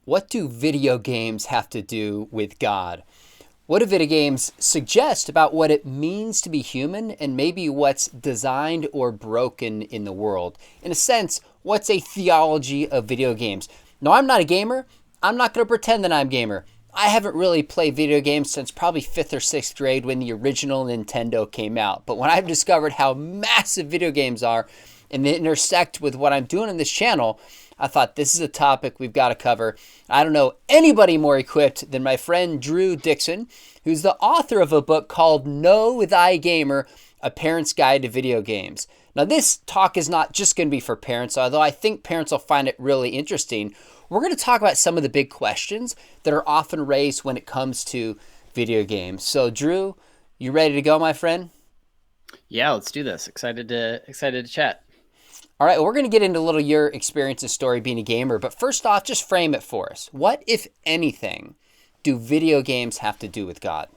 What do video games have to do with God? What do video games suggest about what it means to be human and maybe what's designed or broken in the world? In a sense, what's a theology of video games? No, I'm not a gamer. I'm not going to pretend that I'm a gamer. I haven't really played video games since probably 5th or 6th grade when the original Nintendo came out. But when I've discovered how massive video games are and they intersect with what I'm doing on this channel, I thought this is a topic we've got to cover. I don't know anybody more equipped than my friend Drew Dixon, who's the author of a book called Know Thy Gamer, A Parent's Guide to Video Games. Now, this talk is not just going to be for parents, although I think parents will find it really interesting. We're going to talk about some of the big questions that are often raised when it comes to video games. So, Drew, you ready to go, my friend? Yeah, let's do this. Excited to chat. All right, we're going to get into a little your experience and story being a gamer, but first off, just frame it for us. What, if anything, do video games have to do with God?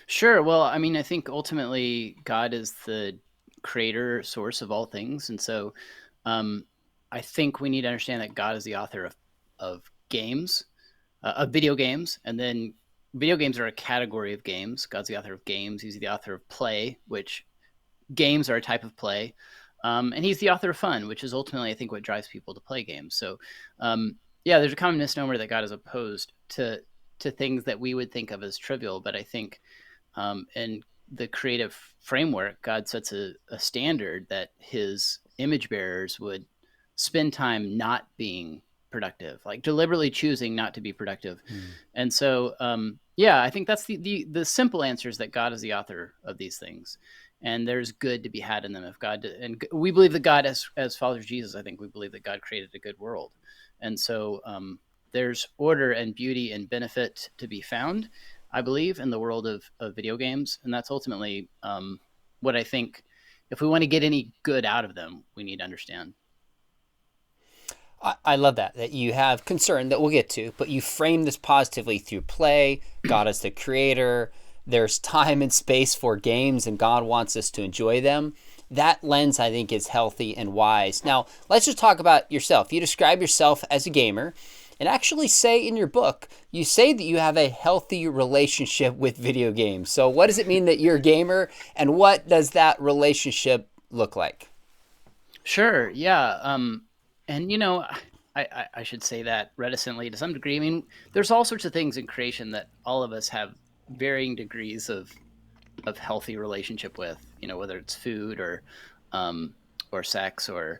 Sure. Well, I mean, I think ultimately God is the creator source of all things. And so I think we need to understand that God is the author of games, of video games. And then video games are a category of games. God's the author of games. He's the author of play, which games are a type of play. And he's the author of fun, which is ultimately, I think, what drives people to play games. So, yeah, there's a common misnomer that God is opposed to things that we would think of as trivial. But I think in the creative framework, God sets a standard that his image bearers would spend time not being productive, like deliberately choosing not to be productive. And so, yeah, I think that's the simple answer is that God is the author of these things. And there's good to be had in them if God did. And we believe that God, as followers of Jesus, I think we believe that God created a good world. And so there's order and beauty and benefit to be found, I believe, in the world of video games. And that's ultimately what I think, if we want to get any good out of them, we need to understand. I love that you have concern that we'll get to, but you frame this positively through play. God is the creator. There's time and space for games, and God wants us to enjoy them. That lens, I think, is healthy and wise. Now, let's just talk about yourself. You describe yourself as a gamer, and actually say in your book, you say that you have a healthy relationship with video games. So what does it mean that you're a gamer, and what does that relationship look like? Sure. Yeah. And, I should say that reticently to some degree. I mean, there's all sorts of things in creation that all of us have varying degrees of healthy relationship with, whether it's food or sex or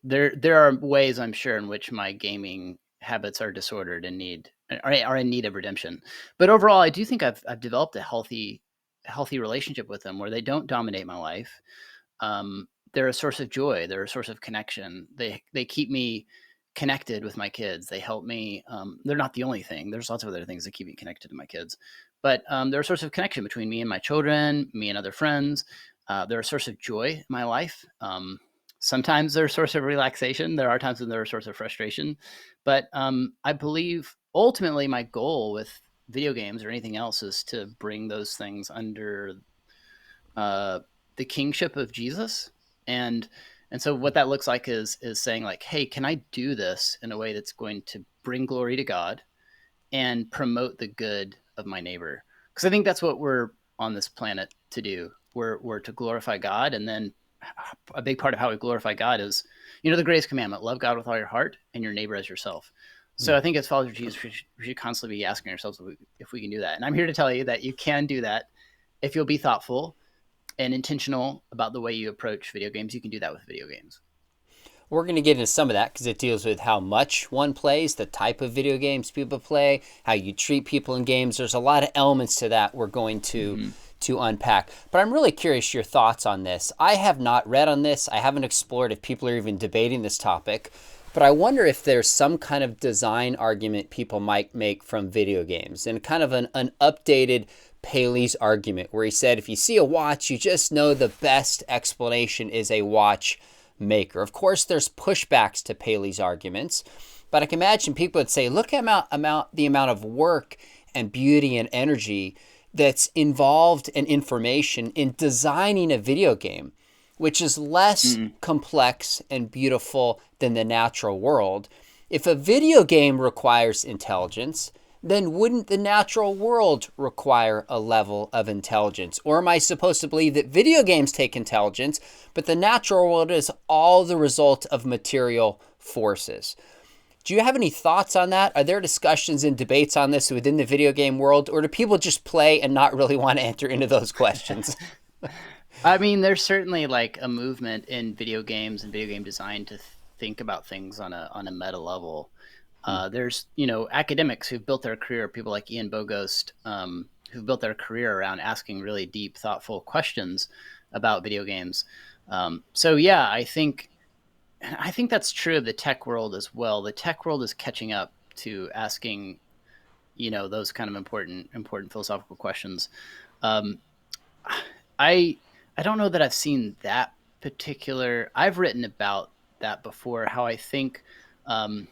there are ways, I'm sure, in which my gaming habits are disordered and are in need of redemption. But overall, I do think I've developed a healthy relationship with them where they don't dominate my life. They're a source of joy. They're a source of connection. They keep me connected with my kids. They help me. They're not the only thing. There's lots of other things that keep me connected to my kids, but they're a source of connection between me and my children, me and other friends. They're a source of joy in my life. Sometimes they're a source of relaxation. There are times when they're a source of frustration, but I believe ultimately my goal with video games or anything else is to bring those things under the kingship of Jesus. And so what that looks like is saying like, hey, can I do this in a way that's going to bring glory to God and promote the good of my neighbor? Because I think that's what we're on this planet to do. We're to glorify God. And then a big part of how we glorify God is, the greatest commandment, love God with all your heart and your neighbor as yourself. So I think as followers of Jesus, we should constantly be asking ourselves if we can do that. And I'm here to tell you that you can do that if you'll be thoughtful and intentional about the way you approach video games. You can do that with video games. We're going to get into some of that because it deals with how much one plays, the type of video games people play, how you treat people in games. There's a lot of elements to that we're going to unpack. But I'm really curious your thoughts on this. I have not read on this. I haven't explored if people are even debating this topic. But I wonder if there's some kind of design argument people might make from video games, and kind of an updated Paley's argument where he said if you see a watch, you just know the best explanation is a watch maker. Of course, there's pushbacks to Paley's arguments, but I can imagine people would say, look at the amount of work and beauty and energy that's involved in information in designing a video game, which is less complex and beautiful than the natural world. If a video game requires intelligence, then wouldn't the natural world require a level of intelligence? Or am I supposed to believe that video games take intelligence, but the natural world is all the result of material forces? Do you have any thoughts on that? Are there discussions and debates on this within the video game world, or do people just play and not really want to enter into those questions? I mean, there's certainly like a movement in video games and video game design to think about things on a meta level. There's academics who've built their career, people like Ian Bogost, who've built their career around asking really deep, thoughtful questions about video games. So yeah, I think that's true of the tech world as well. The tech world is catching up to asking those kind of important philosophical questions. Um, I I don't know that I've seen that particular. I've written about that before. How I think um,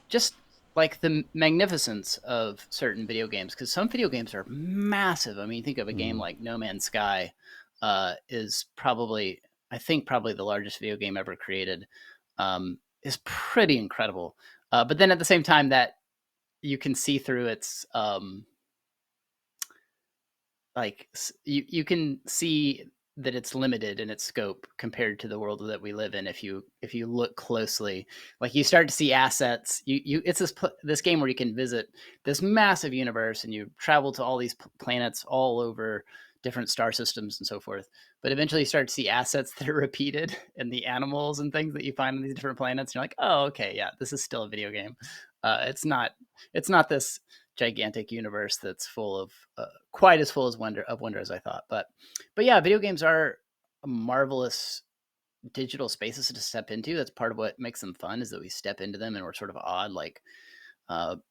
just like the magnificence of certain video games, because some video games are massive. I mean, think of a game Mm. like No Man's Sky, is probably, I think, probably the largest video game ever created. Is pretty incredible. But then at the same time, that you can see through its like you can see that it's limited in its scope compared to the world that we live in. If you look closely, like you start to see assets. You it's this game where you can visit this massive universe and you travel to all these planets all over different star systems and so forth. But eventually you start to see assets that are repeated and the animals and things that you find on these different planets. You're like, oh, okay, yeah, this is still a video game. It's not this gigantic universe that's full of quite as full as wonder as I thought. But yeah, video games are marvelous digital spaces to step into. That's part of what makes them fun, is that we step into them and we're sort of awed. Like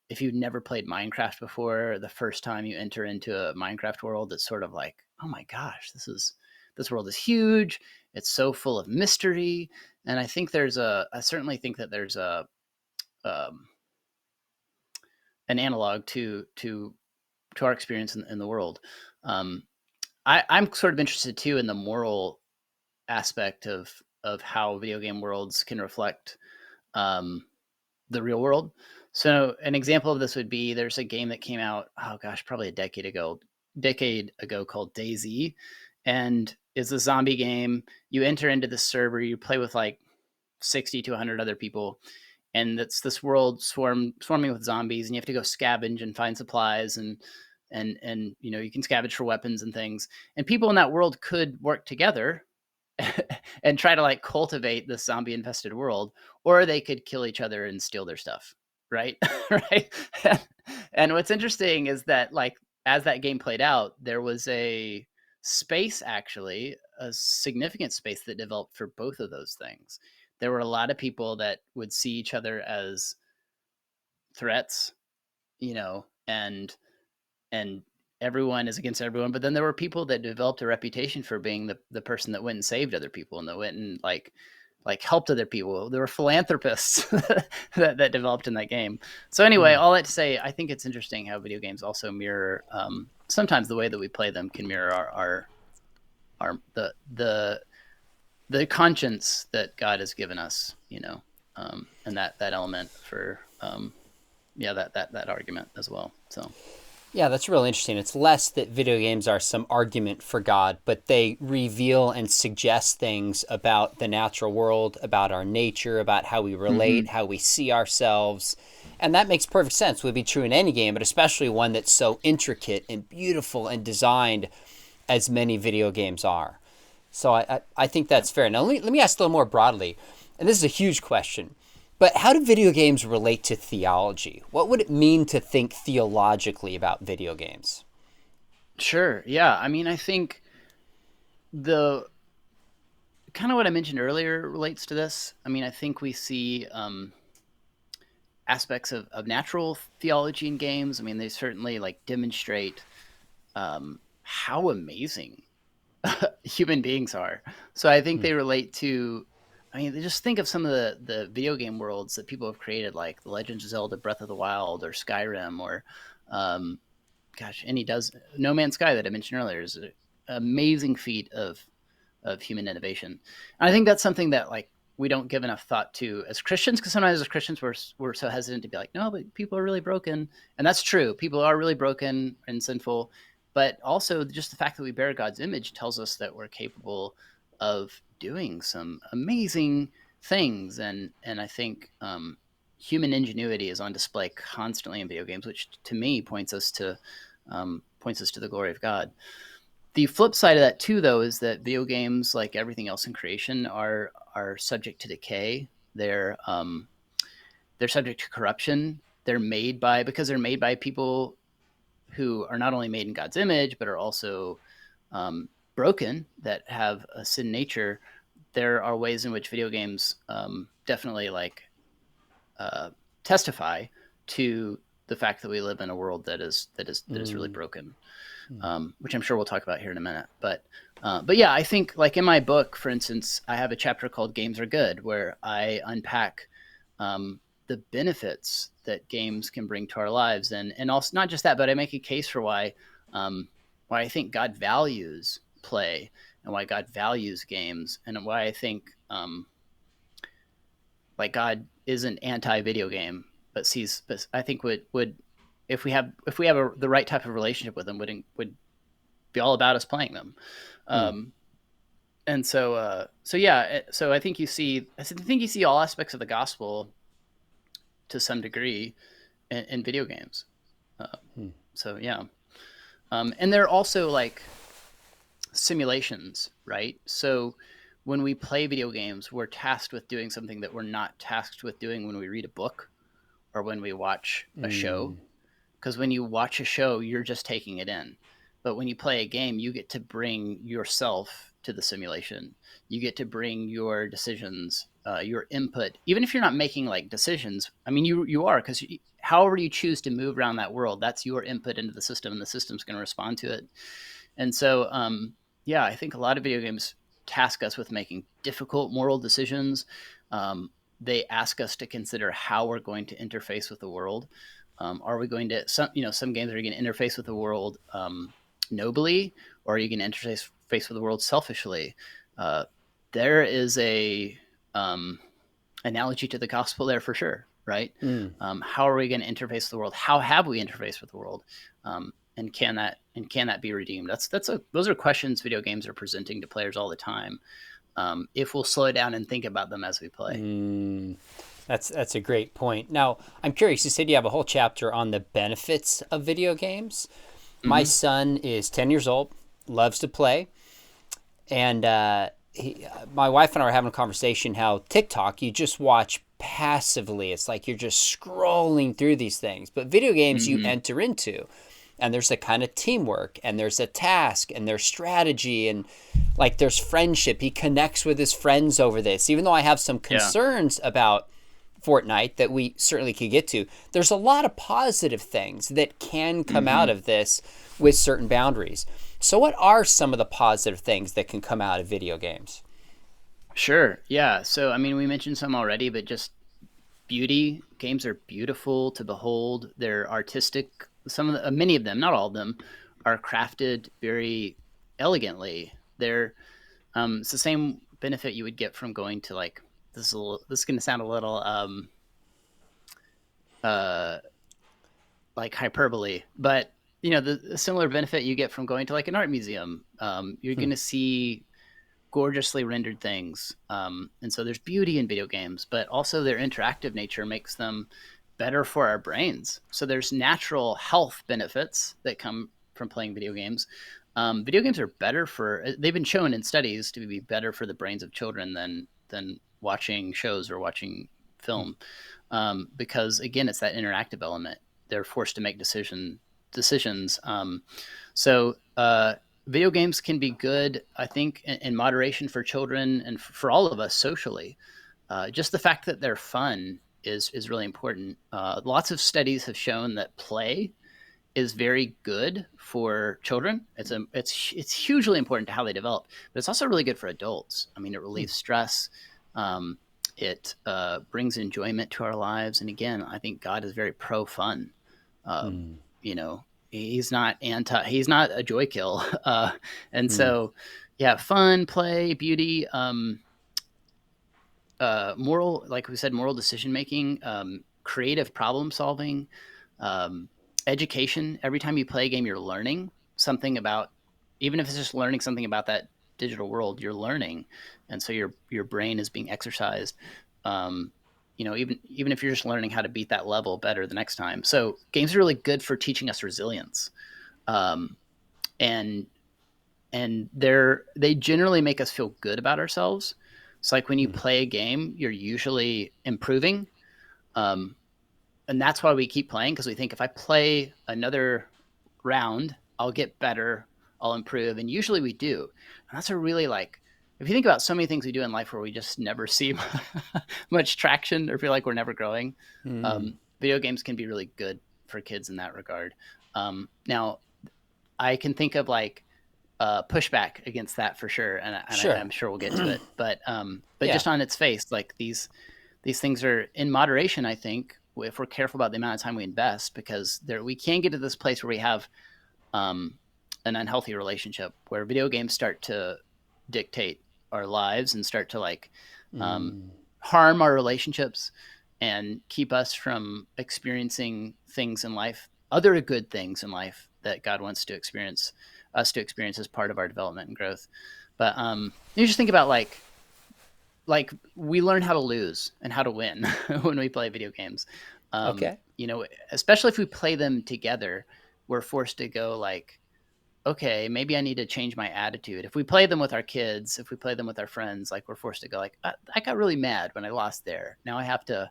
if you've never played Minecraft before, the first time you enter into a Minecraft world, it's sort of like, oh my gosh, this world is huge. It's so full of mystery, and I certainly think that there's a um, an analog to our experience in the world. Um, I'm sort of interested too in the moral aspect of how video game worlds can reflect um, the real world. So an example of this would be, there's a game that came out, oh gosh, probably a decade ago called DayZ, and it's a zombie game. You enter into the server, you play with like 60 to 100 other people, and it's this world swarming with zombies, and you have to go scavenge and find supplies, and you can scavenge for weapons and things, and people in that world could work together and try to like cultivate this zombie infested world, or they could kill each other and steal their stuff, right? Right. And what's interesting is that, like, as that game played out, there was a space, actually a significant space, that developed for both of those things. There were a lot of people that would see each other as threats, and everyone is against everyone. But then there were people that developed a reputation for being the person that went and saved other people, and that went and like helped other people. There were philanthropists that developed in that game. So anyway, Mm. all that to say, I think it's interesting how video games also mirror, sometimes the way that we play them can mirror our the conscience that God has given us, and that element for yeah, that argument as well. So Yeah, that's really interesting. It's less that video games are some argument for God, but they reveal and suggest things about the natural world, about our nature, about how we relate, mhm. how we see ourselves. And that makes perfect sense. Would be true in any game, but especially one that's so intricate and beautiful and designed as many video games are. So I think that's fair. Now, let me ask a little more broadly, and this is a huge question, but how do video games relate to theology? What would it mean to think theologically about video games? Sure. Yeah. I mean, I think the kind of what I mentioned earlier relates to this. I mean, I think we see aspects of natural theology in games. I mean, they certainly like demonstrate how amazing human beings are. So I think Hmm. they relate to. I mean, just think of some of the video game worlds that people have created, like The Legend of Zelda: Breath of the Wild, or Skyrim, or um, gosh, any does No Man's Sky that I mentioned earlier is an amazing feat of human innovation. And I think that's something that, like, we don't give enough thought to as Christians, because sometimes as Christians we're so hesitant to be like, no, but people are really broken, and that's true. People are really broken and sinful, but also just the fact that we bear God's image tells us that we're capable of doing some amazing things, and I think human ingenuity is on display constantly in video games, which to me points us to the glory of God. The flip side of that too, though, is that video games, like everything else in creation, are subject to decay. They're subject to corruption. Because they're made by people who are not only made in God's image, but are also broken, that have a sin nature. There are ways in which video games definitely testify to the fact that we live in a world that is really broken, which I'm sure we'll talk about here in a minute. But yeah, I think like in my book, for instance, I have a chapter called "Games Are Good," where I unpack the benefits that games can bring to our lives, and also not just that, but I make a case for why I think God values play, and why God values games, and why I think like God isn't anti-video game, but I think would if we have the right type of relationship with them, would be all about us playing them. And so yeah, so I think you see all aspects of the gospel to some degree in video games. So yeah, and they're also like simulations, right? So when we play video games, we're tasked with doing something that we're not tasked with doing when we read a book or when we watch a show. Because when you watch a show, you're just taking it in. But when you play a game, you get to bring yourself to the simulation. You get to bring your decisions, your input, even if you're not making like decisions. I mean, you are, because however you choose to move around that world, that's your input into the system, and the system's going to respond to it. And so, yeah, I think a lot of video games task us with making difficult moral decisions. They ask us to consider how we're going to interface with the world. Are we going to some games are you going to interface with the world nobly, or are you going to interface with the world selfishly? There is a analogy to the gospel there for sure, right? How are we going to interface with the world? How have we interfaced with the world? And can that be redeemed? Those are questions video games are presenting to players all the time. If we'll slow down and think about them as we play. That's a great point. Now, I'm curious, you said you have a whole chapter on the benefits of video games. My son is 10 years old, loves to play. And my wife and I are having a conversation how TikTok, you just watch passively. It's like you're just scrolling through these things. But video games you enter into. And there's a kind of teamwork, and there's a task, and there's strategy, and like there's friendship. He connects with his friends over this. Even though I have some concerns about Fortnite that we certainly could get to, there's a lot of positive things that can come out of this with certain boundaries. So what are some of the positive things that can come out of video games? Sure. Yeah. So, I mean, we mentioned some already, but just beauty. Games are beautiful to behold. They're artistic. Many of them, not all of them, are crafted very elegantly. It's the same benefit you would get from going to like this is going to sound a little like hyperbole, but the similar benefit you get from going to like an art museum. You're going to see gorgeously rendered things, and so there's beauty in video games, but also their interactive nature makes them better for our brains. So there's natural health benefits that come from playing video games. Video games are they've been shown in studies to be better for the brains of children than watching shows or watching film, because again, it's that interactive element. They're forced to make decisions. So video games can be good, I think, in moderation for children and for all of us socially. Just the fact that they're fun is really important. Lots of studies have shown that play is very good for children. It's hugely important to how they develop, but it's also really good for adults. I mean, it relieves stress. It brings enjoyment to our lives. And again, I think God is very pro fun. He's not a joy kill. And so, yeah, fun, play, beauty. moral, like we said, moral decision making, creative problem solving, um, education. Every time you play a game, you're learning something about, even if it's just learning something about that digital world, you're learning, and so your brain is being exercised. Um, even if you're just learning how to beat that level better the next time. So games are really good for teaching us resilience, um, and they generally make us feel good about ourselves. It's like when you Mm. play a game, you're usually improving, um, and that's why we keep playing, because we think if I play another round, I'll get better, I'll improve, and usually we do. And that's a really like, if you think about so many things we do in life where we just never see much traction or feel like we're never growing, Mm. video games can be really good for kids in that regard. Now, I can think of like pushback against that for sure, and Sure. I'm sure we'll get to it. But Yeah. just on its face, like these things are in moderation. I think if we're careful about the amount of time we invest, because there we can get to this place where we have um, an unhealthy relationship where video games start to dictate our lives and start to like um, Mm. harm our relationships and keep us from experiencing things in life, other good things in life that God wants to experience us to experience as part of our development and growth. But you just think about like we learn how to lose and how to win when we play video games. Okay. Especially if we play them together, we're forced to go like, okay, maybe I need to change my attitude. If we play them with our kids, if we play them with our friends, like we're forced to go like, I got really mad when I lost there. Now I have to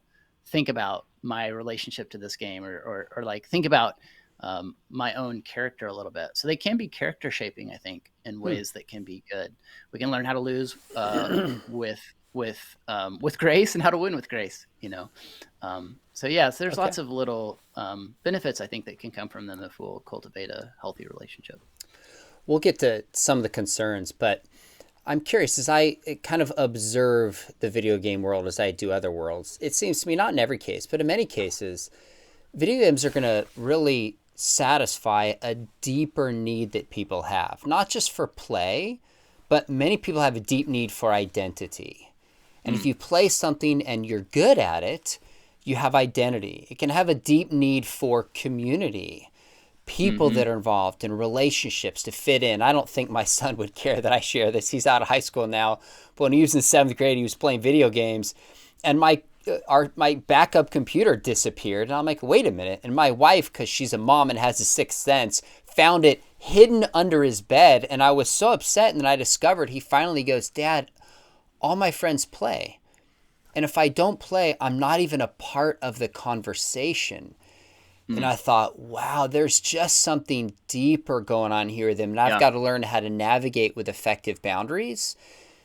think about my relationship to this game, or like think about my own character a little bit. So they can be character shaping, I think, in Hmm. ways that can be good. We can learn how to lose with with grace, and how to win with grace. So yeah, so there's Okay. lots of little benefits I think that can come from them if we'll cultivate a healthy relationship. We'll get to some of the concerns, but I'm curious as I kind of observe the video game world as I do other worlds. It seems to me, not in every case, but in many cases, video games are going to really satisfy a deeper need that people have, not just for play, but many people have a deep need for identity. And if Mm. you play something and you're good at it, you have identity. It can have a deep need for community, people Mm-hmm. that are involved in relationships to fit in. I don't think my son would care that I share this. He's out of high school now, but when he was in seventh grade, he was playing video games, and my backup computer disappeared, and I'm like, wait a minute. And my wife, because she's a mom and has a sixth sense, found it hidden under his bed, and I was so upset. And then I discovered he finally goes, Dad, all my friends play. And if I don't play, I'm not even a part of the conversation. And Mm. I thought, wow, there's just something deeper going on here than I've Yeah. got to learn how to navigate with effective boundaries.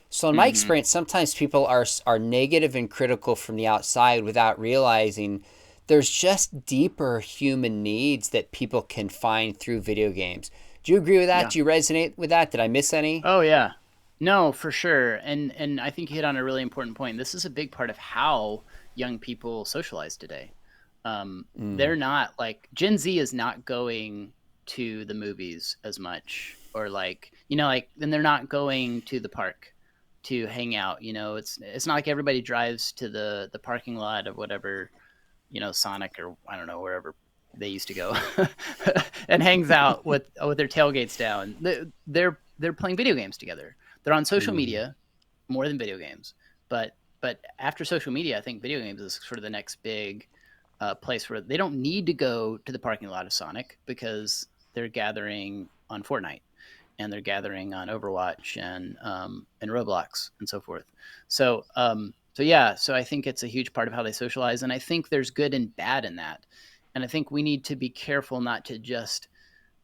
So in my Mm-hmm. experience, sometimes people are negative and critical from the outside without realizing there's just deeper human needs that people can find through video games. Do you agree with that? Yeah. Do you resonate with that? Did I miss any? Oh yeah. No, for sure. And I think you hit on a really important point. This is a big part of how young people socialize today. Mm. They're not like Gen Z is not going to the movies as much, or like, like, then they're not going to the park to hang out. It's not like everybody drives to the parking lot of whatever, Sonic, or I don't know, wherever they used to go, and hangs out with their tailgates down. They're playing video games together. They're on social Mm. media more than video games. But after social media, I think video games is sort of the next big place where they don't need to go to the parking lot of Sonic, because they're gathering on Fortnite, and they're gathering on Overwatch and Roblox and so forth. So yeah, so I think it's a huge part of how they socialize, and I think there's good and bad in that, and I think we need to be careful not to just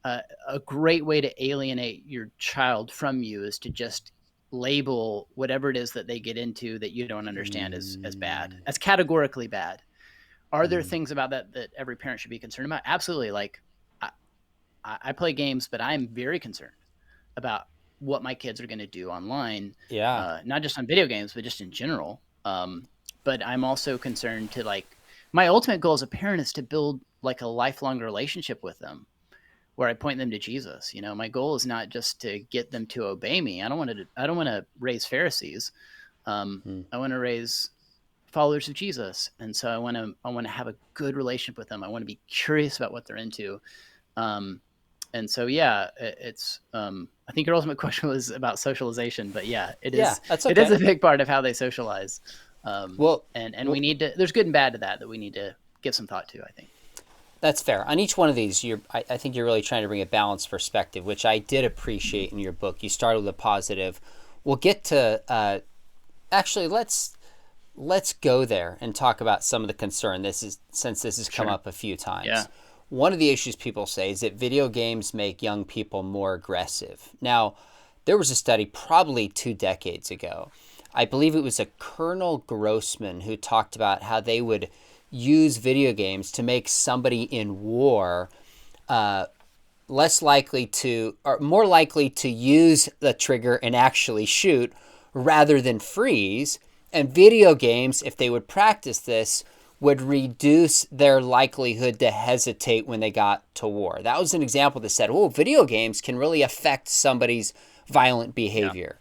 a great way to alienate your child from you is to just label whatever it is that they get into that you don't understand as bad, Mm. as categorically bad. Are there Mm. things about that every parent should be concerned about? Absolutely. Like I, I play games, but I'm very concerned about what my kids are going to do online, Yeah. not just on video games, but just in general. But I'm also concerned to like, my ultimate goal as a parent is to build like a lifelong relationship with them, where I point them to Jesus. My goal is not just to get them to obey me. I don't want to raise Pharisees. Hmm. I want to raise followers of Jesus, and so I want to have a good relationship with them. I want to be curious about what they're into. Um, and so yeah, it's I think your ultimate question was about socialization, but yeah, Yeah, that's it is okay. a big part of how they socialize. Well, And we well, need to, there's good and bad to that we need to give some thought to, I think. that's fair. On each one of these, I think you're really trying to bring a balanced perspective, which I did appreciate in your book. You started with a positive. We'll get to actually let's go there and talk about some of the concern. This is since this has come Sure. up a few Yeah. times. One of the issues people say is that video games make young people more aggressive. Now, there was a study probably 2 decades ago. I believe it was a Colonel Grossman who talked about how they would use video games to make somebody in war less likely to, or more likely to use the trigger and actually shoot rather than freeze. And video games, if they would practice this, would reduce their likelihood to hesitate when they got to war. That was an example that said, oh, video games can really affect somebody's violent Yeah. behavior.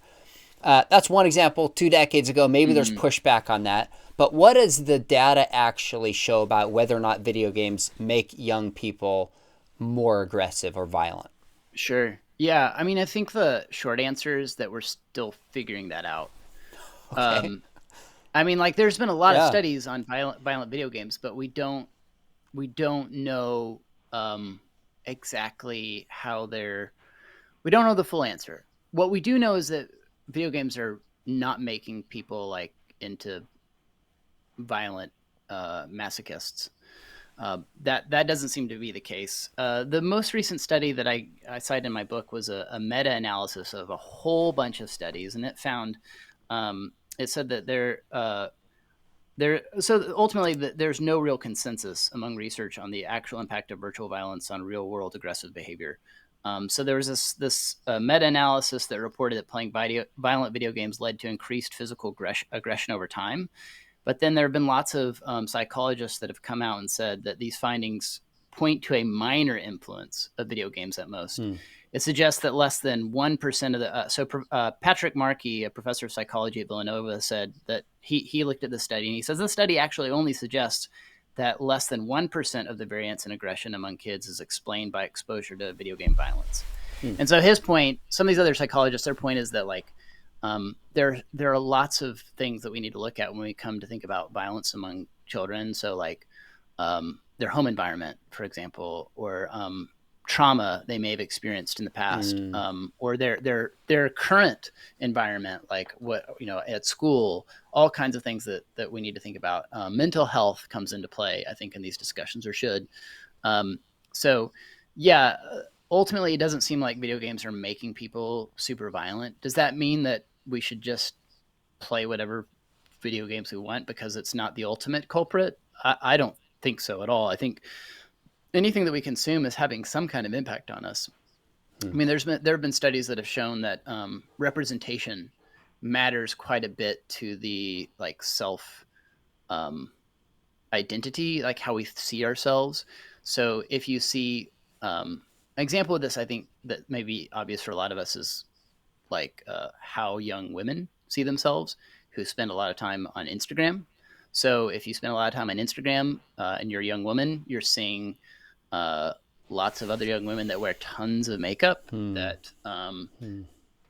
That's one example 2 decades ago. Maybe there's Hmm. pushback on that. But what does the data actually show about whether or not video games make young people more aggressive or violent? Sure. Yeah. I mean, I think the short answer is that we're still figuring that out. Okay. Um, I mean, like, there's been a lot of Yeah. studies on violent video games, but we don't know exactly how they're. We don't know the full answer. What we do know is that video games are not making people like into violent masochists. That doesn't seem to be the case. The most recent study that I cite in my book was a meta-analysis of a whole bunch of studies, and it found it said that so ultimately there's no real consensus among research on the actual impact of virtual violence on real world aggressive behavior. So there was this meta-analysis that reported that playing violent video games led to increased physical aggression over time. But then there have been lots of psychologists that have come out and said that these findings point to a minor influence of video games at most. Hmm. It suggests that less than 1% of the. Patrick Markey, a professor of psychology at Villanova, said that he looked at the study and he says the study actually only suggests that less than 1% of the variance in aggression among kids is explained by exposure to video game violence. Hmm. And so his point, some of these other psychologists, their point is that like there are lots of things that we need to look at when we come to think about violence among children. So like their home environment, for example, or trauma they may have experienced in the past, Hmm. or their current environment, like what at school, all kinds of things that we need to think about. Mental health comes into play, I think, in these discussions, or should. Um, so, yeah, ultimately, it doesn't seem like video games are making people super violent. Does that mean that we should just play whatever video games we want because it's not the ultimate culprit? I don't think so at all. I think anything that we consume is having some kind of impact on us. Hmm. I mean, there have been studies that have shown that representation matters quite a bit to the like self um, identity, like how we see ourselves. So if you see an example of this, I think that may be obvious for a lot of us is like how young women see themselves who spend a lot of time on Instagram. So if you spend a lot of time on Instagram and you're a young woman, you're seeing uh, lots of other young women that wear tons of makeup Hmm. Hmm.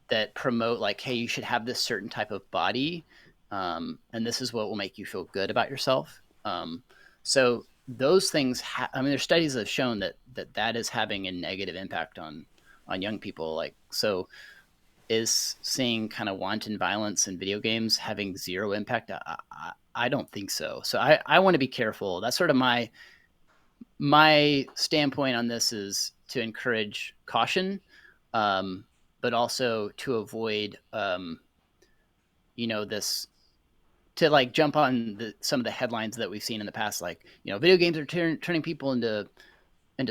that promote like, hey, you should have this certain type of body, and this is what will make you feel good about yourself. So those things, I mean, there's studies that have shown that is having a negative impact on young people. Like, so is seeing kind of wanton violence in video games having zero impact? I don't think so. So I want to be careful. That's sort of my standpoint on this is to encourage caution, um, but also to avoid, this to like jump on some of the headlines that we've seen in the past, like video games are turning people into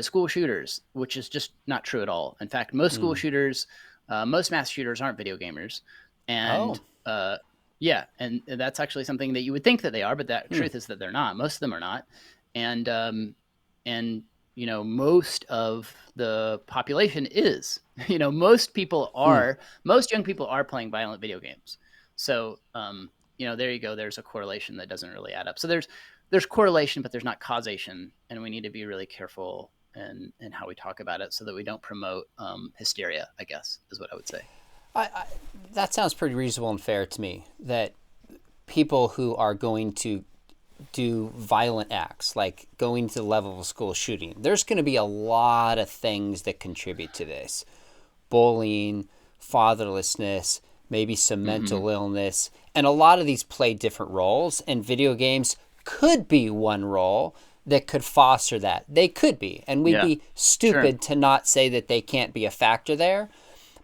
school shooters, which is just not true at all. In fact, most school Hmm. shooters, most mass shooters aren't video gamers, and Oh. yeah, and that's actually something that you would think that they are, but the Hmm. truth is that they're not. Most of them are not, and and most of the population is. Most young people are playing violent video games. So there you go. There's a correlation that doesn't really add up. So there's correlation, but there's not causation, and we need to be really careful in how we talk about it so that we don't promote hysteria, I guess, is what I would say. I, that sounds pretty reasonable and fair to me, that people who are going to do violent acts, like going to the level of a school shooting, there's going to be a lot of things that contribute to this. Bullying, fatherlessness, maybe some mental illness, and a lot of these play different roles, and video games could be one role that could foster that. They could be, and we'd be stupid to not say that they can't be a factor there.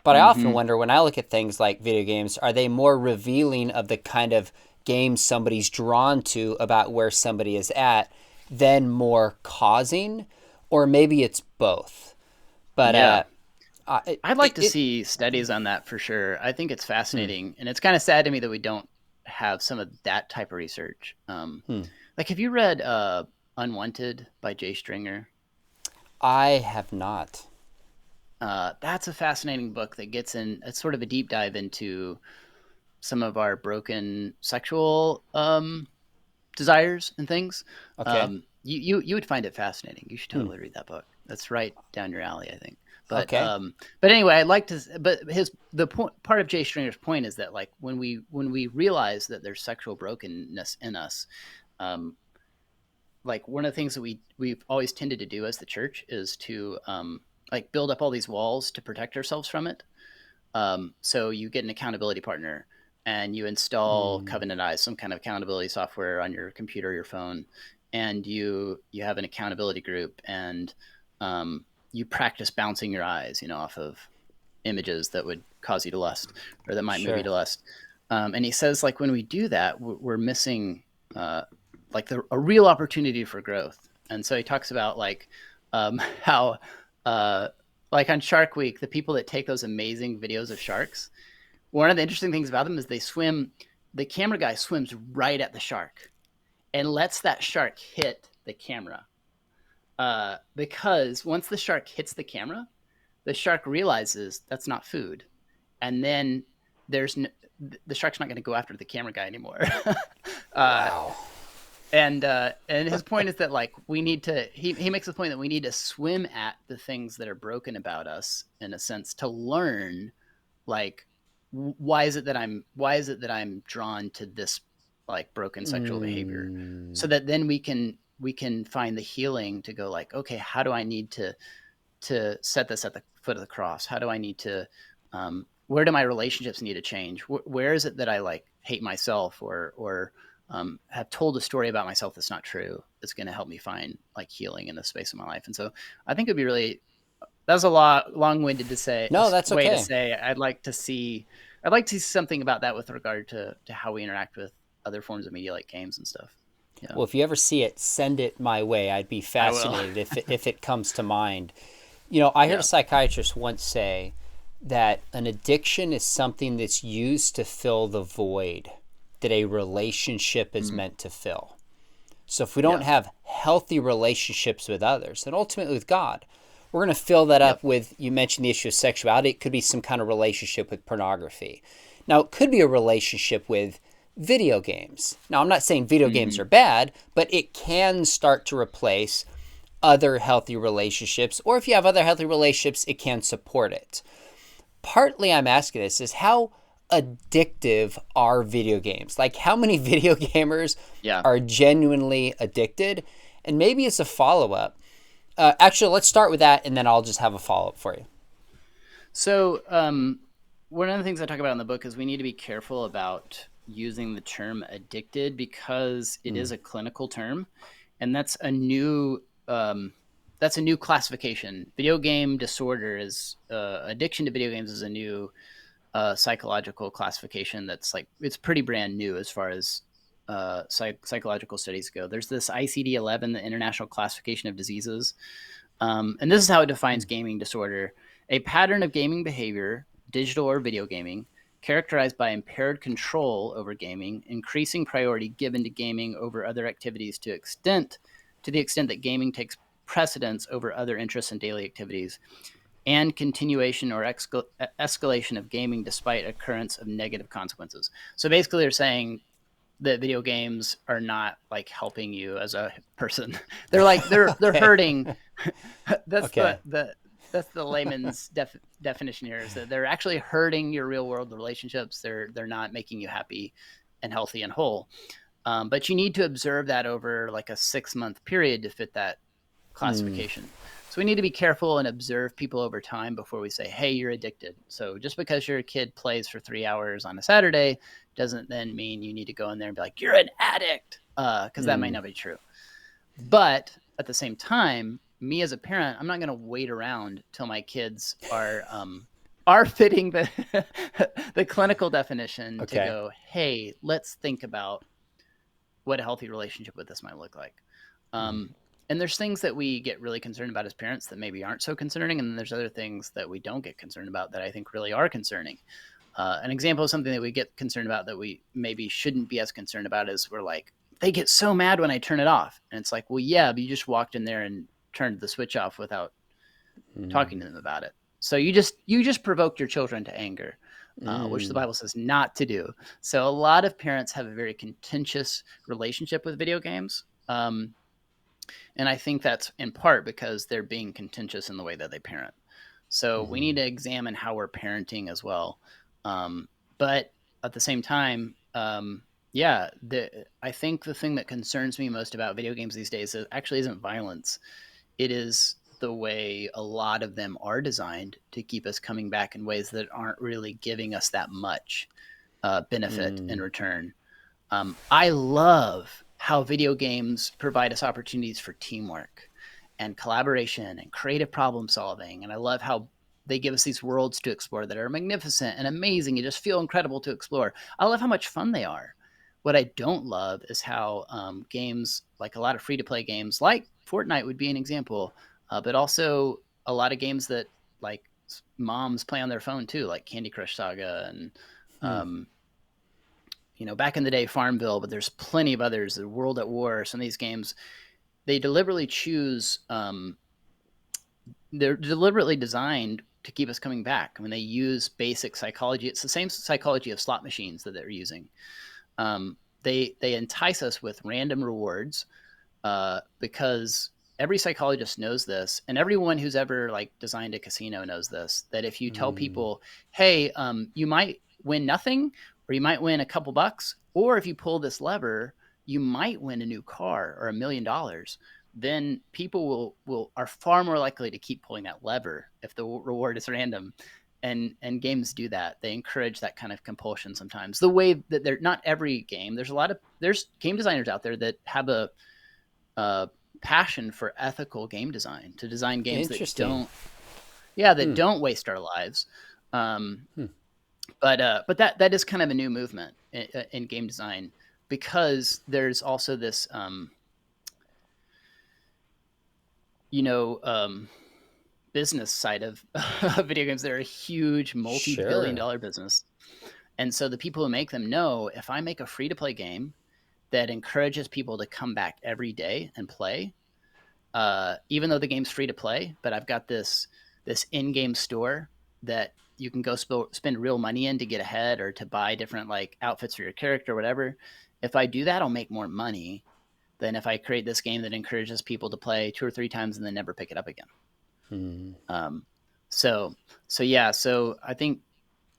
But I often wonder, when I look at things like video games, are they more revealing of the kind of game somebody's drawn to about where somebody is at than more causing? Or maybe it's both. But I'd like to see studies on that for sure. I think it's fascinating, and it's kind of sad to me that we don't have some of that type of research. Like, have you read Unwanted by Jay Stringer? I have not. That's a fascinating book that gets in. It's sort of a deep dive into some of our broken sexual desires and things. Okay. You would find it fascinating. You should totally read that book. That's right down your alley, I think. But Okay. but anyway, I'd like to. But the point, part of Jay Stringer's point is that, like, when we realize that there's sexual brokenness in us, like, one of the things that we've always tended to do as the church is to like, build up all these walls to protect ourselves from it. So you get an accountability partner, and you install Covenant Eyes, some kind of accountability software on your computer or your phone, and you have an accountability group, and you practice bouncing your eyes, off of images that would cause you to lust, or that might move you to lust. And he says, like, when we do that, we're missing like a real opportunity for growth. And so he talks about, like, how like on Shark Week, the people that take those amazing videos of sharks, one of the interesting things about them is the camera guy swims right at the shark and lets that shark hit the camera. Because once the shark hits the camera, the shark realizes that's not food. And then the shark's not going to go after the camera guy anymore. Wow. And his point is that, like, we need to. He makes the point that we need to swim at the things that are broken about us, in a sense, to learn, like, why is it that I'm drawn to this, like, broken sexual behavior, so that then we can find the healing to go, like, okay, how do I need to set this at the foot of the cross? How do I need to where do my relationships need to change? Where is it that I, like, hate myself, or have told a story about myself that's not true, that's going to help me find, like, healing in this space of my life? And so I think it'd be really, that's a lot long-winded to say. No, that's way okay. to say I'd like to see something about that with regard to how we interact with other forms of media, like games and stuff. Yeah. Well, if you ever see it, send it my way. I'd be fascinated if it comes to mind. I heard a psychiatrist once say that an addiction is something that's used to fill the void that a relationship is meant to fill. So if we don't have healthy relationships with others, and ultimately with God, we're going to fill that up with, you mentioned the issue of sexuality. It could be some kind of relationship with pornography. Now, it could be a relationship with video games. Now, I'm not saying video games are bad, but it can start to replace other healthy relationships. Or if you have other healthy relationships, it can support it. Partly I'm asking this is, how addictive are video games? Like, how many video gamers are genuinely addicted? And maybe as a follow-up, actually, let's start with that, and then I'll just have a follow-up for you. So one of the things I talk about in the book is we need to be careful about using the term addicted, because it is a clinical term, and that's a new classification. Video game disorder is addiction to video games is a new psychological classification that's, like, it's pretty brand new as far as psychological studies go. There's this ICD-11, the International Classification of Diseases, and this is how it defines gaming disorder: a pattern of gaming behavior, digital or video gaming, characterized by impaired control over gaming, increasing priority given to gaming over other activities to the extent that gaming takes precedence over other interests and daily activities, and continuation or escalation of gaming despite occurrence of negative consequences. So basically they're saying that video games are not like helping you as a person. They're like they're Okay. hurting. That's Okay. the layman's definition here, is that they're actually hurting your real world relationships. They're not making you happy and healthy and whole. But you need to observe that over like a 6-month period to fit that Mm. classification. So we need to be careful and observe people over time before we say, hey, you're addicted. So just because your kid plays for 3 hours on a Saturday doesn't then mean you need to go in there and be like, you're an addict, because that might Mm. not be true. But at the same time, me as a parent, I'm not going to wait around till my kids are fitting the the clinical definition to Okay. go, hey, let's think about what a healthy relationship with this might look like. Mm. And there's things that we get really concerned about as parents that maybe aren't so concerning, and then there's other things that we don't get concerned about that I think really are concerning. An example of something that we get concerned about that we maybe shouldn't be as concerned about is we're like, they get so mad when I turn it off. And it's like, well, yeah, but you just walked in there and turned the switch off without Mm. talking to them about it. So you just provoked your children to anger, which the Mm. Bible says not to do. So a lot of parents have a very contentious relationship with video games. And I think that's in part because they're being contentious in the way that they parent. So we need Mm. to examine how we're parenting as well. But at the same time, yeah, I think the thing that concerns me most about video games these days actually isn't violence. It is the way a lot of them are designed to keep us coming back in ways that aren't really giving us that much benefit in Mm. return. I love how video games provide us opportunities for teamwork and collaboration and creative problem solving. And I love how they give us these worlds to explore that are magnificent and amazing. You just feel incredible to explore. I love how much fun they are. What I don't love is how games, like a lot of free to play games, like Fortnite would be an example, but also a lot of games that like moms play on their phone too, like Candy Crush Saga and Mm. um, back in the day, Farmville, but there's plenty of others. The World at War, some of these games, they deliberately choose. They're deliberately designed to keep us coming back. I mean, they use basic psychology. It's the same psychology of slot machines that they're using. They entice us with random rewards because every psychologist knows this, and everyone who's ever like designed a casino knows this. That if you tell Mm. people, "Hey, you might win nothing, or you might win a couple bucks, or if you pull this lever, you might win a new car or $1 million," then people will are far more likely to keep pulling that lever if the reward is random. And games do that. They encourage that kind of compulsion sometimes. The way that they're not every game. There's game designers out there that have a passion for ethical game design, to design games that Interesting. Hmm. don't waste our lives. Um, Hmm. but that is kind of a new movement in game design, because there's also this you know um, business side of video games. They're a huge multi-billion Sure. dollar business, and so the people who make them know, if I make a free to play game that encourages people to come back every day and play, even though the game's free to play, but I've got this in-game store that you can go spend real money in to get ahead or to buy different like outfits for your character or whatever. If I do that, I'll make more money than if I create this game that encourages people to play 2 or 3 times and then never pick it up again. Hmm. Um, so yeah, so I think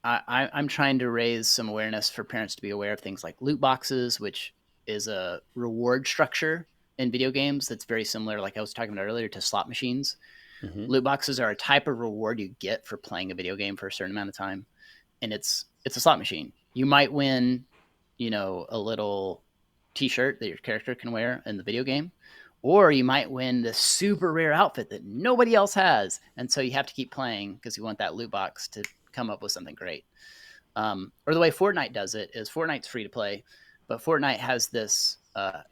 I'm trying to raise some awareness for parents to be aware of things like loot boxes, which is a reward structure in video games that's very similar, like I was talking about earlier, to slot machines. Hmm. Loot boxes are a type of reward you get for playing a video game for a certain amount of time, and it's a slot machine. You might win, a little T-shirt that your character can wear in the video game, or you might win this super rare outfit that nobody else has, and so you have to keep playing because you want that loot box to come up with something great. Or the way Fortnite does it is Fortnite's free to play, but Fortnite has this.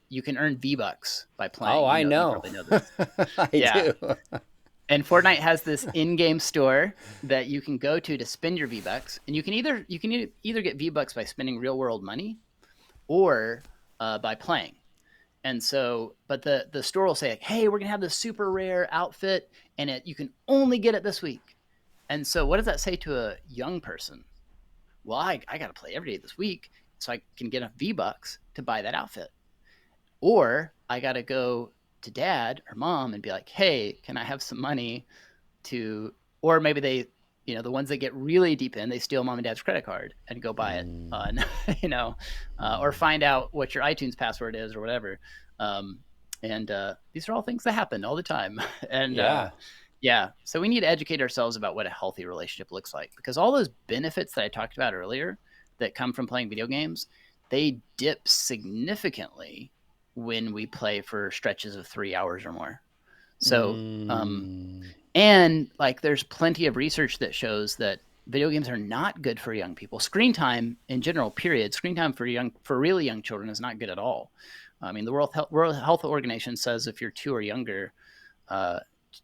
You can earn V-Bucks by Oh, playing. I You know. probably know this. I Yeah, do. and Fortnite has this in-game store that you can go to spend your V-Bucks, and you can either get V-Bucks by spending real-world money or by playing. And so, but the store will say, like, "Hey, we're gonna have this super rare outfit, and you can only get it this week." And so, what does that say to a young person? Well, I got to play every day this week. so I can get enough V-Bucks to buy that outfit. Or I got to go to dad or mom and be like, hey, can I have some money to, or maybe they, the ones that get really deep in, they steal mom and dad's credit card and go buy it on, or find out what your iTunes password is or whatever. And these are all things that happen all the time. And Yeah. yeah, so we need to educate ourselves about what a healthy relationship looks like, because all those benefits that I talked about earlier that come from playing video games, they dip significantly when we play for stretches of 3 hours or more. So, and like there's plenty of research that shows that video games are not good for young people. Screen time in general, period. Screen time for really young children is not good at all. I mean, the World Health Organization says if you're 2 or younger,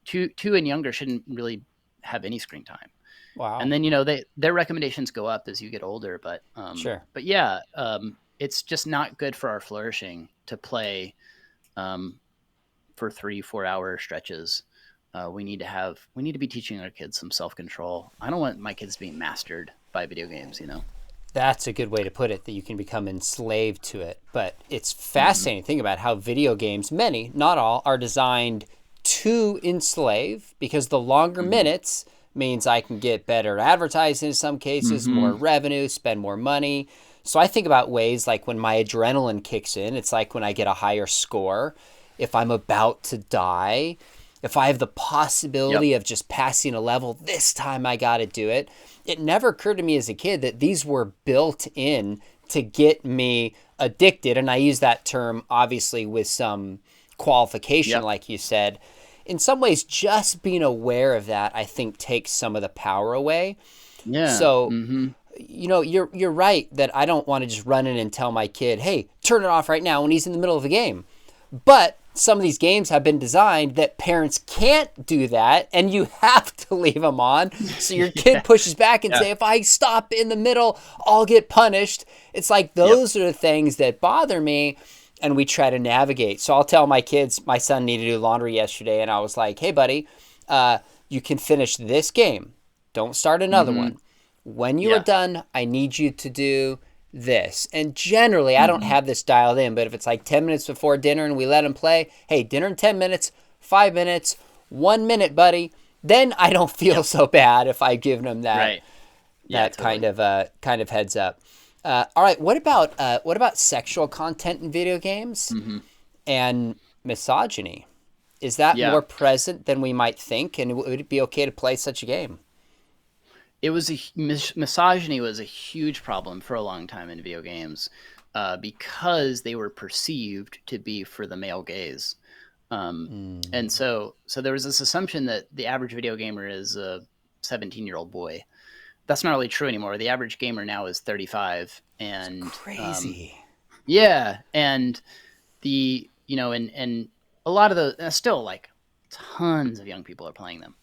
2 and younger shouldn't really have any screen time. Wow. And then their recommendations go up as you get older, but Sure. But yeah, it's just not good for our flourishing to play for 3-4 hour stretches. We need to be teaching our kids some self-control. I don't want my kids being mastered by video games. That's a good way to put it, that you can become enslaved to it. But it's fascinating to think about how video games, many, not all, are designed to enslave, because the longer minutes means I can get better advertising in some cases, more revenue, spend more money. So I think about ways like when my adrenaline kicks in, it's like when I get a higher score, if I'm about to die, if I have the possibility of just passing a level, this time I got to do it. It never occurred to me as a kid that these were built in to get me addicted. And I use that term obviously with some qualification, like you said. In some ways, just being aware of that, I think, takes some of the power away. Yeah. So, you're right that I don't want to just run in and tell my kid, hey, turn it off right now when he's in the middle of a game. But some of these games have been designed that parents can't do that, and you have to leave them on. So your kid pushes back and say, if I stop in the middle, I'll get punished. It's like those are the things that bother me, and we try to navigate. So I'll tell my kids, my son needed to do laundry yesterday, and I was like, hey, buddy, you can finish this game. Don't start another one. When you are done, I need you to do this. And generally, I don't have this dialed in, but if it's like 10 minutes before dinner and we let them play, hey, dinner in 10 minutes, 5 minutes, 1 minute, buddy, then I don't feel so bad if I've given them that, totally. kind of heads up. All right, what about sexual content in video games and misogyny? Is that more present than we might think, and would it be okay to play such a game? It was misogyny was a huge problem for a long time in video games, because they were perceived to be for the male gaze. And so there was this assumption that the average video gamer is a 17-year-old boy. That's not really true anymore. The average gamer now is 35, and it's crazy. And and a lot of those, still like tons of young people are playing them.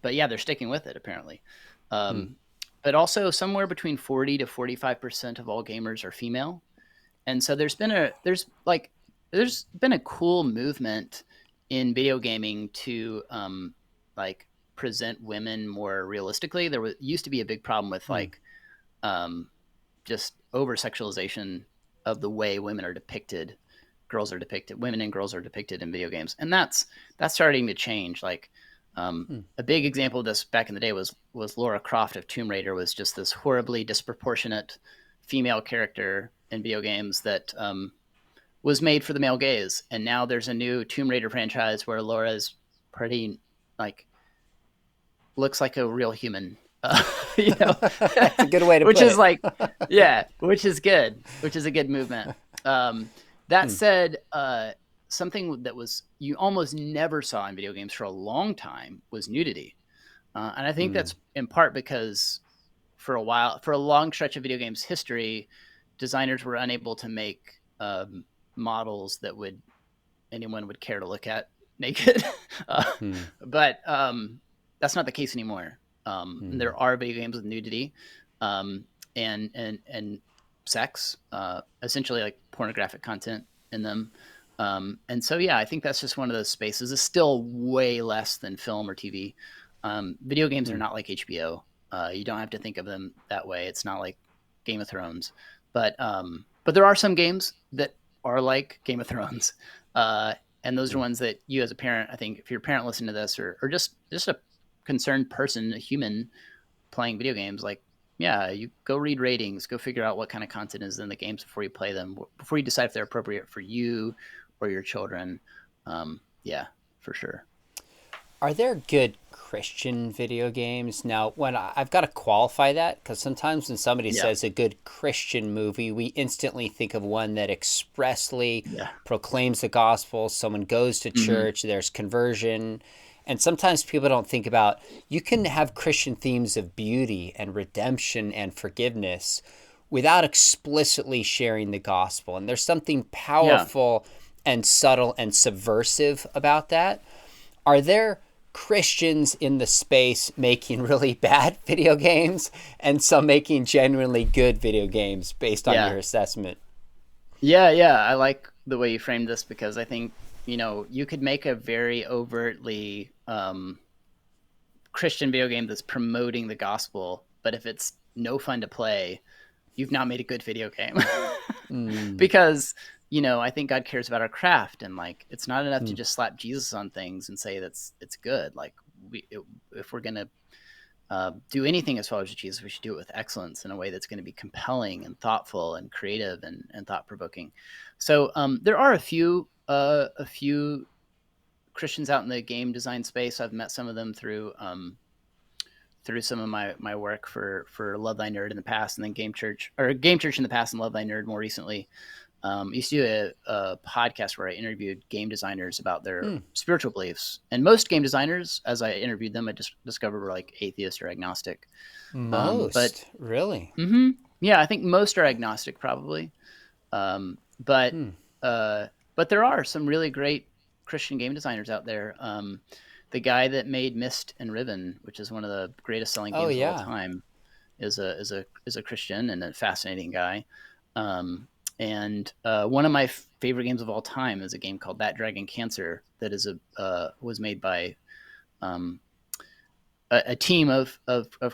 But yeah, they're sticking with it apparently. But also somewhere between 40 to 45% of all gamers are female. And so there's been a cool movement in video gaming to present women more realistically. There used to be a big problem with just over sexualization of the way women and girls are depicted in video games. And that's starting to change. A big example of this back in the day was Lara Croft of Tomb Raider, was just this horribly disproportionate female character in video games that was made for the male gaze. And now there's a new Tomb Raider franchise where Laura's pretty looks like a real human. That's a good way to put it. Which is good, which is a good movement. That said, something that you almost never saw in video games for a long time was nudity. And I think that's in part because for a long stretch of video games history, designers were unable to make models that anyone would care to look at naked. But that's not the case anymore. There are video games with nudity and sex, essentially like pornographic content in them. And so, I think that's just one of those spaces. It's still way less than film or TV. Video games are not like HBO. You don't have to think of them that way. It's not like Game of Thrones, but there are some games that are like Game of Thrones, uh, and those are ones that you as a parent, I think, if you're a parent listening to this, or just a concerned person, a human playing video games, like, yeah, you go read ratings, go figure out what kind of content is in the games before you play them, before you decide if they're appropriate for you or your children. Yeah, for sure. Are there good Christian video games? Now, I've got to qualify that, because sometimes when somebody Yeah, says a good Christian movie, we instantly think of one that expressly yeah, proclaims the gospel. Someone goes to hmm, church, there's conversion. And sometimes people don't think about, you can have Christian themes of beauty and redemption and forgiveness without explicitly sharing the gospel. And there's something yeah. powerful and subtle and subversive about that. Are there Christians in the space making really bad video games and some making genuinely good video games based on Yeah. your assessment? Yeah. I like the way you framed this, because I think, you could make a very overtly Christian video game that's promoting the gospel, but if it's no fun to play, you've not made a good video game. Mm, Because, I think God cares about our craft, and like, it's not enough to mm, just slap Jesus on things and say that's it's good. Like, if we're gonna do anything as followers of Jesus, we should do it with excellence in a way that's going to be compelling and thoughtful and creative and thought provoking. So there are a few Christians out in the game design space. I've met some of them through some of my work for Love Thy Nerd in the past, and then Game Church in the past, and Love Thy Nerd more recently. I used to do a podcast where I interviewed game designers about their mm. spiritual beliefs, and most game designers, as I interviewed them, I just discovered were like atheist or agnostic. But Most, really? yeah, I think most are agnostic probably. Um, but Hmm. uh, but there are some really great Christian game designers out there. The guy that made Mist and Riven, which is one of the greatest selling Oh, games of all yeah. time, is a Christian and a fascinating guy. And one of my favorite games of all time is a game called That Dragon Cancer, that is was made by um, a team of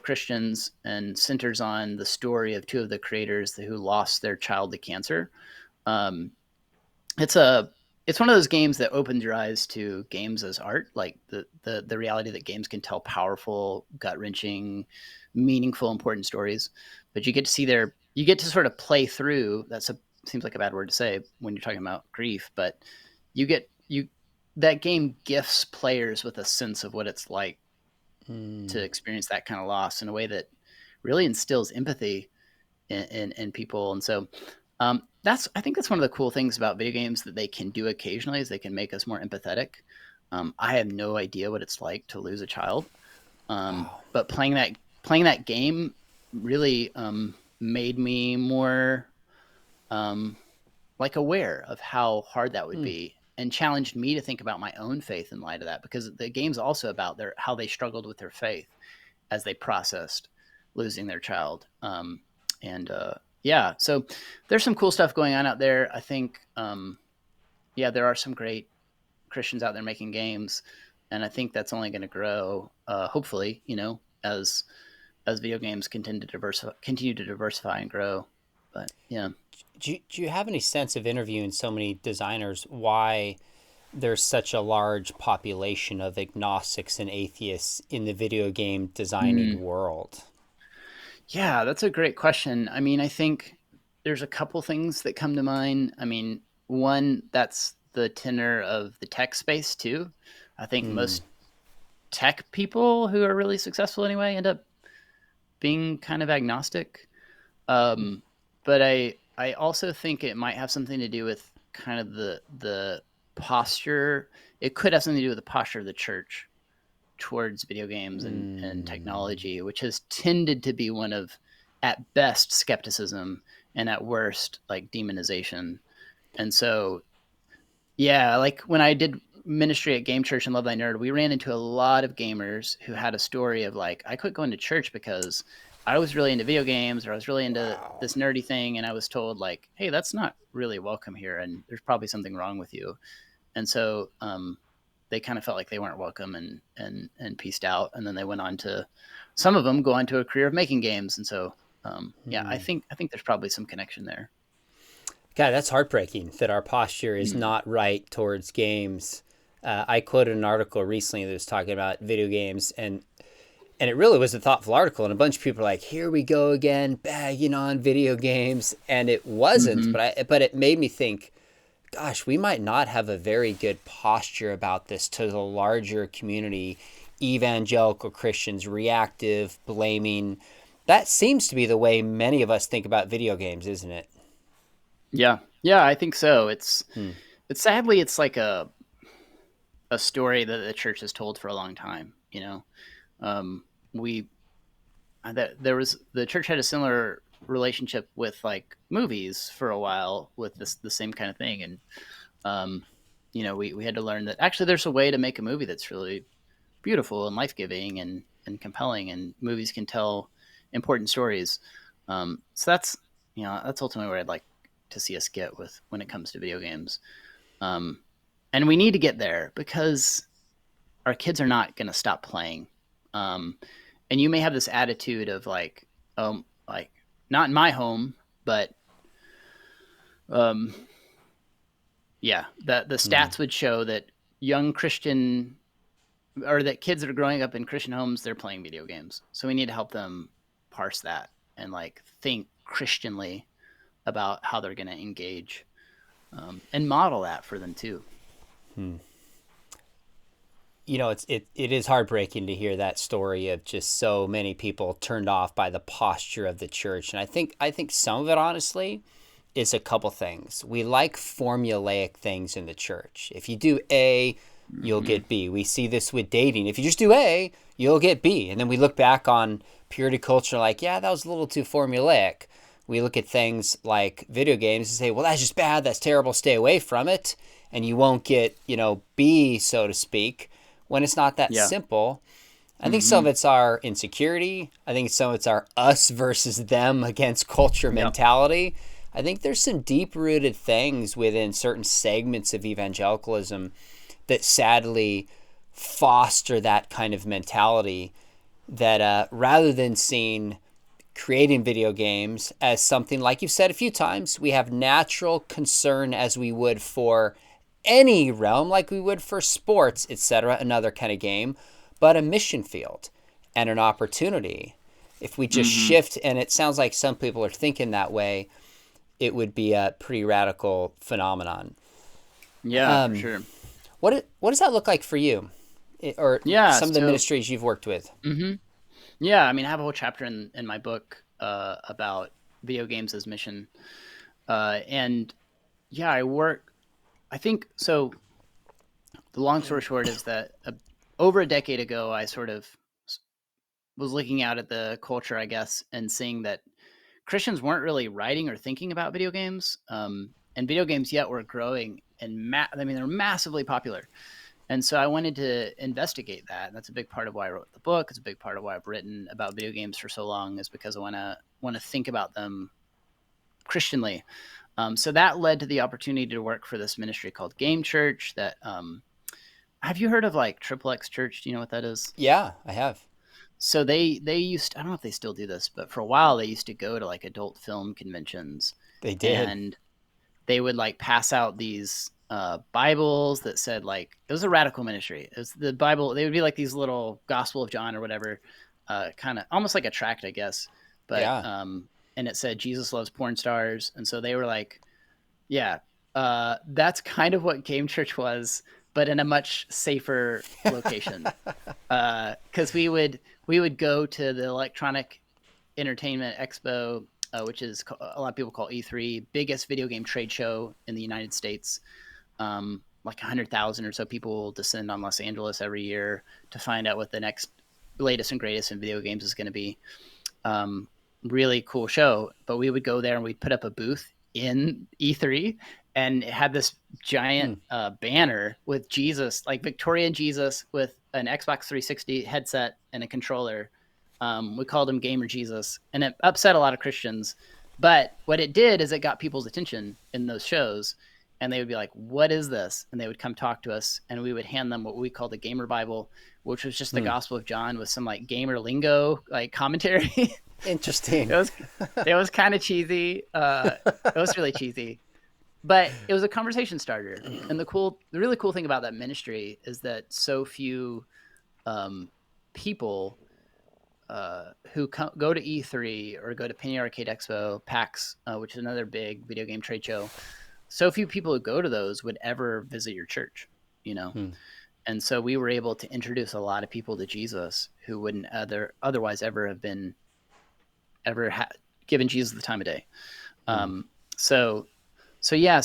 Christians, and centers on the story of two of the creators who lost their child to cancer. Um, it's a it's one of those games that opens your eyes to games as art, like the reality that games can tell powerful, gut wrenching, meaningful, important stories. But you get to sort of play through. Seems like a bad word to say when you're talking about grief, but you that game gifts players with a sense of what it's like to Mm. experience that kind of loss in a way that really instills empathy in people. And so I think that's one of the cool things about video games that they can do occasionally, is they can make us more empathetic. I have no idea what it's like to lose a child, Wow. but playing that game really made me more um, like aware of how hard that would Hmm. be, and challenged me to think about my own faith in light of that, because the game's also about how they struggled with their faith as they processed losing their child. And yeah, so there's some cool stuff going on out there. I think, yeah, there are some great Christians out there making games, and I think that's only going to grow. Hopefully, as video games continue to diversify and grow. But yeah. Do you have any sense of interviewing so many designers why there's such a large population of agnostics and atheists in the video game designing Mm. world? Yeah, that's a great question. I mean, I think there's a couple things that come to mind. I mean, one, that's the tenor of the tech space too. I think Hmm. most tech people who are really successful anyway end up being kind of agnostic. Um, but I also think it might have something to do with kind of the posture. It could have something to do with the posture of the church towards video games and Hmm. technology, which has tended to be one of, at best, skepticism, and at worst, like, demonization. And so, yeah, like when I did ministry at Game Church and Love Thy Nerd, we ran into a lot of gamers who had a story of like, I quit going to church because I was really into video games, or I was really into Wow. this nerdy thing, and I was told like, hey, that's not really welcome here, and there's probably something wrong with you. And so they kind of felt like they weren't welcome, and pieced out. And then they went on to, some of them go on to a career of making games. And so Yeah, I think there's probably some connection there. God, that's heartbreaking that our posture is Mm. not right towards games. I quoted an article recently that was talking about video games, and it really was a thoughtful article. And a bunch of people were like, "Here we go again, bagging on video games," and it wasn't. Hmm. But it made me think, gosh, we might not have a very good posture about this to the larger community, evangelical Christians, reactive, blaming. That seems to be the way many of us think about video games, isn't it? Yeah, yeah, I think so. Hmm. It's sadly it's like a story that the church has told for a long time. We that there was the church had a similar relationship with like movies for a while with the same kind of thing, and um, we had to learn that actually there's a way to make a movie that's really beautiful and life giving and compelling, and movies can tell important stories. So that's ultimately where I'd like to see us get with when it comes to video games. Um, and we need to get there because our kids are not going to stop playing. Um, and you may have this attitude of like not in my home, but um, yeah, the Hmm. stats would show that young Christian or that kids that are growing up in Christian homes, they're playing video games. So we need to help them parse that and like think Christianly about how they're going to engage, and model that for them too. Hmm. It is heartbreaking to hear that story of just so many people turned off by the posture of the church. And I think some of it honestly is a couple things. We like formulaic things in the church. If you do A, you'll Hmm. get B. We see this with dating. If you just do A, you'll get B. And then we look back on purity culture like, yeah, that was a little too formulaic. We look at things like video games and say, well, that's just bad. That's terrible. Stay away from it. And you won't get, B, so to speak, when it's not that Yeah. simple. I think some Hmm. of it's our insecurity. I think some of it's our us versus them against culture Yep. mentality. I think there's some deep rooted things within certain segments of evangelicalism that sadly foster that kind of mentality that rather than seeing creating video games as something, like you've said a few times, we have natural concern as we would for any realm, like we would for sports, etc., another kind of game, but a mission field and an opportunity. If we just Hmm. shift, and it sounds like some people are thinking that way, it would be a pretty radical phenomenon. Yeah, for sure. What does that look like for you, or Yeah. some of the So, ministries you've worked with? hmm yeah, I mean, I have a whole chapter in my book about video games as mission. And yeah, I think so. The long story short is that over a decade ago, I sort of was looking out at the culture, I guess, and seeing that Christians weren't really writing or thinking about video games, and video games yet were growing and I mean they're massively popular. And so I wanted to investigate that. And that's a big part of why I wrote the book. It's a big part of why I've written about video games for so long, is because I want to think about them Christianly. So that led to the opportunity to work for this ministry called Game Church. That have you heard of like Triple X Church? Do you know what that is? Yeah, I have. So they used, I don't know if they still do this, but for a while they used to go to like adult film conventions, They did. and they would like pass out these Bibles that said like, it was a radical ministry. It was the Bible. They would be like these little Gospel of John or whatever, kind of almost like a tract, I guess. But Yeah. and it said Jesus loves porn stars, and so they were like, yeah, that's kind of what Game Church was, but in a much safer location. Because we would go to the Electronic Entertainment Expo, which is a lot of people call E3, biggest video game trade show in the United States. Like 100,000 or so people descend on Los Angeles every year to find out what the next latest and greatest in video games is going to be. Um, Really cool show. But we would go there and we'd put up a booth in E3, and it had this giant Hmm. banner with Jesus, like Victorian Jesus, with an Xbox 360 headset and a controller. We called him Gamer Jesus, and it upset a lot of Christians. But what it did is it got people's attention in those shows, and they would be like, "What is this?" And they would come talk to us, and we would hand them what we called the Gamer Bible, which was just the Hmm. Gospel of John with some like gamer lingo, like commentary. Interesting. It was kind of cheesy. It was really cheesy, but it was a conversation starter. And the really cool thing about that ministry is that so few people who go to E3 or go to Penny Arcade Expo, PAX, which is another big video game trade show. So few people who go to those would ever visit your church, you know. And so we were able to introduce a lot of people to Jesus who wouldn't otherwise ever have been given Jesus the time of day. So yeah.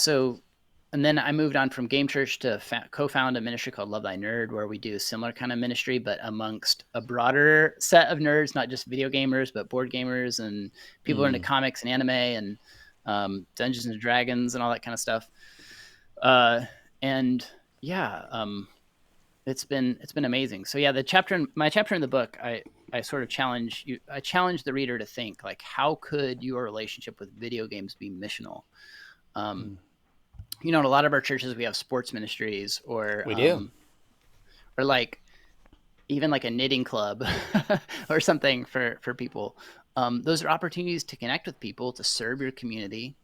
And then I moved on from Game Church to co-found a ministry called Love Thy Nerd, where we do a similar kind of ministry, but amongst a broader set of nerds, not just video gamers, but board gamers and people who are into comics and anime and Dungeons and Dragons and all that kind of stuff. And yeah, it's been amazing. So yeah, my chapter in the book, I sort of challenge the reader to think, like, how could your relationship with video games be missional? You know, in a lot of our churches, we have sports ministries or We do. or like even like a knitting club or something for people. Those are opportunities to connect with people, to serve your community,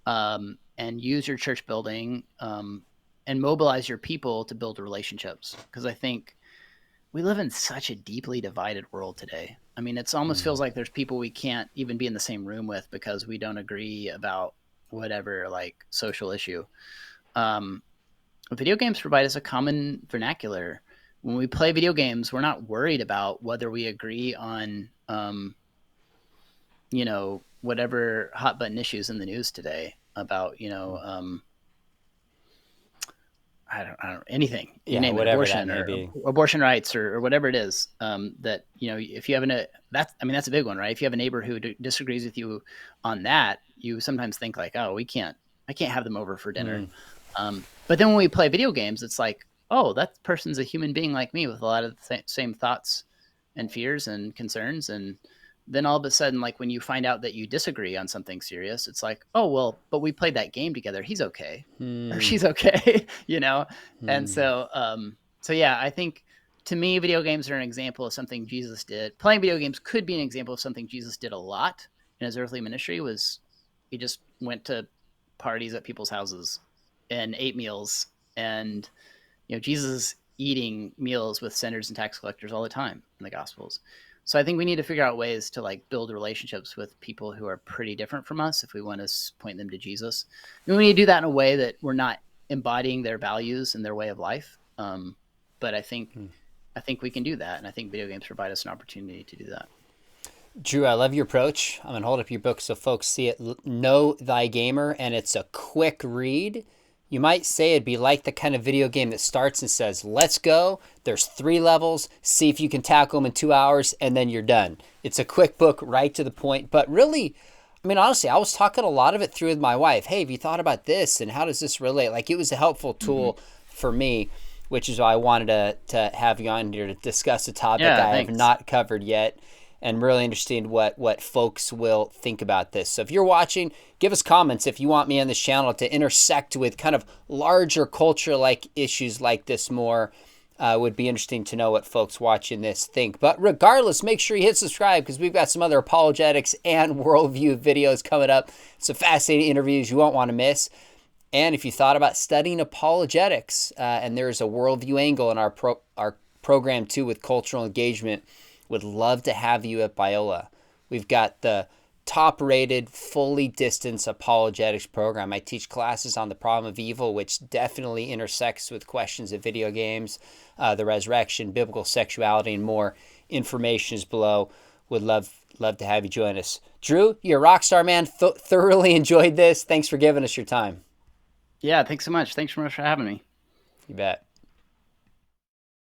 and use your church building, and mobilize your people to build relationships. Because I think we live in such a deeply divided world today. I mean, it's almost feels like there's people we can't even be in the same room with because we don't agree about whatever like social issue. Video games provide us a common vernacular. When we play video games, we're not worried about whether we agree on, you know, whatever hot button issues in the news today about, you know, I don't anything, you name it, abortion or abortion rights or whatever it is, that, you know, if you have that's a big one, right? If you have a neighbor who disagrees with you on that, you sometimes think like, oh, I can't have them over for dinner. But then when we play video games, it's like, oh, that person's a human being like me with a lot of the same thoughts and fears and concerns. And then all of a sudden, like when you find out that you disagree on something serious, it's like, oh, well, but we played that game together. He's okay. Or she's okay, you know? And so yeah, I think to me, video games are an example of something Jesus did. Playing video games could be an example of something Jesus did a lot in his earthly ministry. Was he just went to parties at people's houses and ate meals, and, you know, Jesus is eating meals with sinners and tax collectors all the time in the Gospels. So I think we need to figure out ways to like build relationships with people who are pretty different from us if we want to point them to Jesus. And we need to do that in a way that we're not embodying their values and their way of life. But I think we can do that, and I think video games provide us an opportunity to do that. Drew, I love your approach. I'm going to hold up your book so folks see it. Know Thy Gamer, and it's a quick read. You might say it'd be like the kind of video game that starts and says, let's go. There's 3 levels. See if you can tackle them in 2 hours, and then you're done. It's a quick book, right to the point. But really, I mean, honestly, I was talking a lot of it through with my wife. Hey, have you thought about this? And how does this relate? Like, it was a helpful tool for me, which is why I wanted to have you on here to discuss a topic I have not covered yet. And really understand what folks will think about this. So if you're watching, give us comments if you want me on this channel to intersect with kind of larger culture-like issues like this more. Would be interesting to know what folks watching this think. But regardless, make sure you hit subscribe because we've got some other apologetics and worldview videos coming up. Some fascinating interviews you won't want to miss. And if you thought about studying apologetics, and there's a worldview angle in our program too with cultural engagement, would love to have you at Biola. We've got the top-rated, fully distanced apologetics program. I teach classes on the problem of evil, which definitely intersects with questions of video games, the resurrection, biblical sexuality, and more. Information is below. Would love to have you join us. Drew, you're a rock star, man. Thoroughly enjoyed this. Thanks for giving us your time. Yeah, thanks so much. Thanks so much for having me. You bet.